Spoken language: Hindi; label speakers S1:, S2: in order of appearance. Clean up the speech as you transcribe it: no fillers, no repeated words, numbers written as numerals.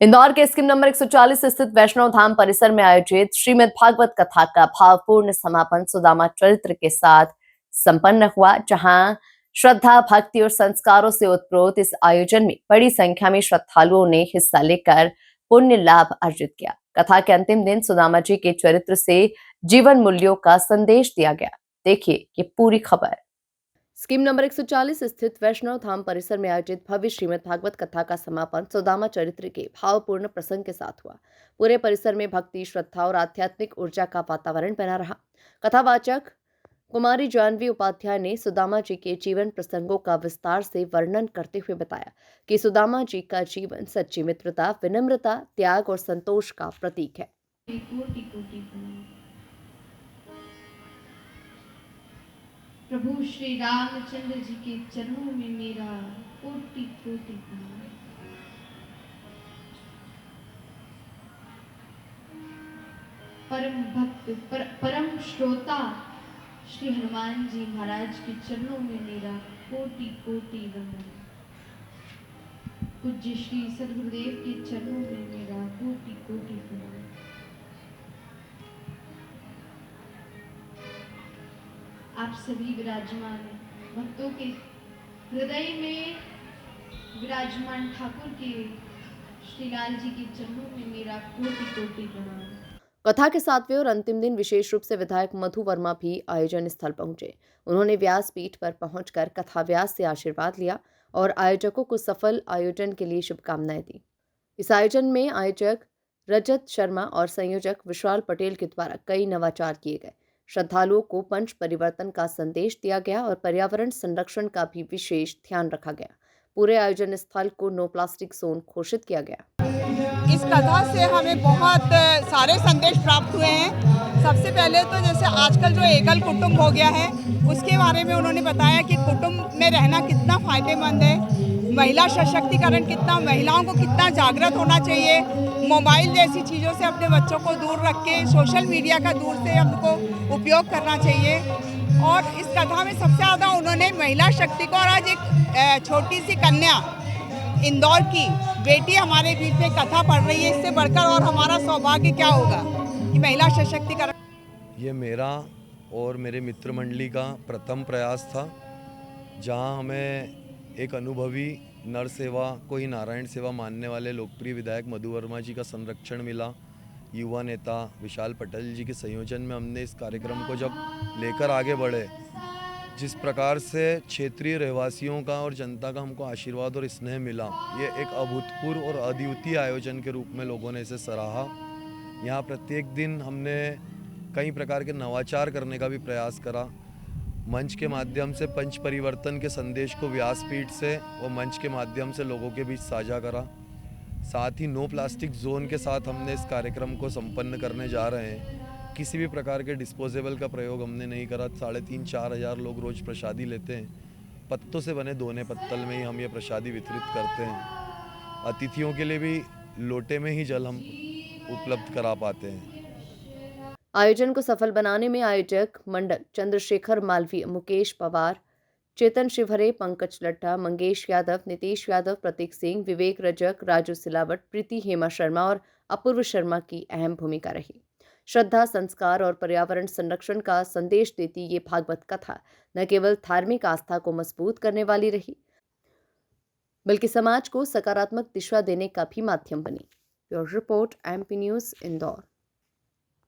S1: इंदौर के स्कीम नंबर 140 स्थित वैष्णव धाम परिसर में आयोजित श्रीमद् भागवत कथा का भावपूर्ण समापन सुदामा चरित्र के साथ संपन्न हुआ, जहां श्रद्धा, भक्ति और संस्कारों से उत्प्रोत इस आयोजन में बड़ी संख्या में श्रद्धालुओं ने हिस्सा लेकर पुण्य लाभ अर्जित किया। कथा के अंतिम दिन सुदामा जी के चरित्र से जीवन मूल्यों का संदेश दिया गया। देखिए ये पूरी खबर। स्कीम नंबर 140 स्थित वैष्णव धाम परिसर में आयोजित भव्य श्रीमद् भागवत कथा का समापन सुदामा चरित्र के भावपूर्ण प्रसंग के साथ हुआ। पूरे परिसर में भक्ति, श्रद्धा और आध्यात्मिक ऊर्जा का वातावरण बना रहा। कथावाचक कुमारी जानवी उपाध्याय ने सुदामा जी के जीवन प्रसंगों का विस्तार से वर्णन करते हुए बताया कि सुदामा जी का जीवन सच्ची मित्रता, विनम्रता, त्याग और संतोष का प्रतीक है।
S2: प्रभु श्री रामचंद्र जी के चरणों में मेरा कोटि कोटि प्रणाम। परम भक्त परम श्रोता श्री हनुमान जी महाराज के चरणों में मेरा कोटि कोटि वंदन। पूज्य श्री सद्गुरुदेव के चरणों में मेरा कोटि कोटि प्रणाम। आप सभी विराजमान भक्तों के हृदय में विराजमान ठाकुर के श्रीलाल जी के चरणों में मेरा कोटि कोटि प्रणाम।
S1: कथा के 7वें और अंतिम दिन विशेष रूप से विधायक मधु वर्मा भी आयोजन स्थल पहुंचे। उन्होंने व्यासपीठ पर पहुंचकर कथा व्यास से आशीर्वाद लिया और आयोजकों को सफल आयोजन के लिए शुभकामनाएं दी। इस आयोजन में आयोजक रजत शर्मा और संयोजक विशाल पटेल के द्वारा कई नवाचार किए गए। श्रद्धालुओं को पंच परिवर्तन का संदेश दिया गया और पर्यावरण संरक्षण का भी विशेष ध्यान रखा गया। पूरे आयोजन स्थल को नो प्लास्टिक जोन घोषित किया गया।
S3: इस कथा से हमें बहुत सारे संदेश प्राप्त हुए हैं। सबसे पहले तो जैसे आजकल जो एकल कुटुंब हो गया है, उसके बारे में उन्होंने बताया कि कुटुंब में रहना कितना फायदेमंद है, महिला सशक्तिकरण कितना, महिलाओं को कितना जागृत होना चाहिए, मोबाइल जैसी चीज़ों से अपने बच्चों को दूर रख के सोशल मीडिया का दूर से हमको उपयोग करना चाहिए। और इस कथा में सबसे ज़्यादा उन्होंने महिला शक्ति को, और आज एक छोटी सी कन्या इंदौर की बेटी हमारे बीच में कथा पढ़ रही है, इससे बढ़कर और हमारा सौभाग्य क्या होगा कि महिला सशक्तिकरण।
S4: ये मेरा और मेरे मित्र मंडली का प्रथम प्रयास था, जहां हमें एक अनुभवी नर सेवा को ही नारायण सेवा मानने वाले लोकप्रिय विधायक मधु वर्मा जी का संरक्षण मिला। युवा नेता विशाल पटेल जी के संयोजन में हमने इस कार्यक्रम को जब लेकर आगे बढ़े, जिस प्रकार से क्षेत्रीय रहवासियों का और जनता का हमको आशीर्वाद और स्नेह मिला, ये एक अभूतपूर्व और अद्वितीय आयोजन के रूप में लोगों ने इसे सराहा। यहाँ प्रत्येक दिन हमने कई प्रकार के नवाचार करने का भी प्रयास करा। मंच के माध्यम से पंच परिवर्तन के संदेश को व्यासपीठ से और मंच के माध्यम से लोगों के बीच साझा करा। साथ ही नो प्लास्टिक जोन के साथ हमने इस कार्यक्रम को संपन्न करने जा रहे हैं। किसी भी प्रकार के डिस्पोजेबल का प्रयोग हमने नहीं करा। 3,500-4 हज़ार लोग रोज़ प्रसादी लेते हैं। पत्तों से बने दोने पत्तल में ही हम ये प्रसादी वितरित करते हैं। अतिथियों के लिए भी लोटे में ही जल हम उपलब्ध करा पाते हैं।
S1: आयोजन को सफल बनाने में आयोजक मंडल चंद्रशेखर मालवीय, मुकेश पवार, चेतन शिवहरे, पंकज लट्टा, मंगेश यादव, नितेश यादव, प्रतीक सिंह, विवेक रजक, राजू सिलावट, प्रीति हेमा शर्मा और अपूर्व शर्मा की अहम भूमिका रही। श्रद्धा, संस्कार और पर्यावरण संरक्षण का संदेश देती ये भागवत कथा न केवल धार्मिक आस्था को मजबूत करने वाली रही, बल्कि समाज को सकारात्मक दिशा देने का भी माध्यम बनी। Bureau report, MP news, Indore.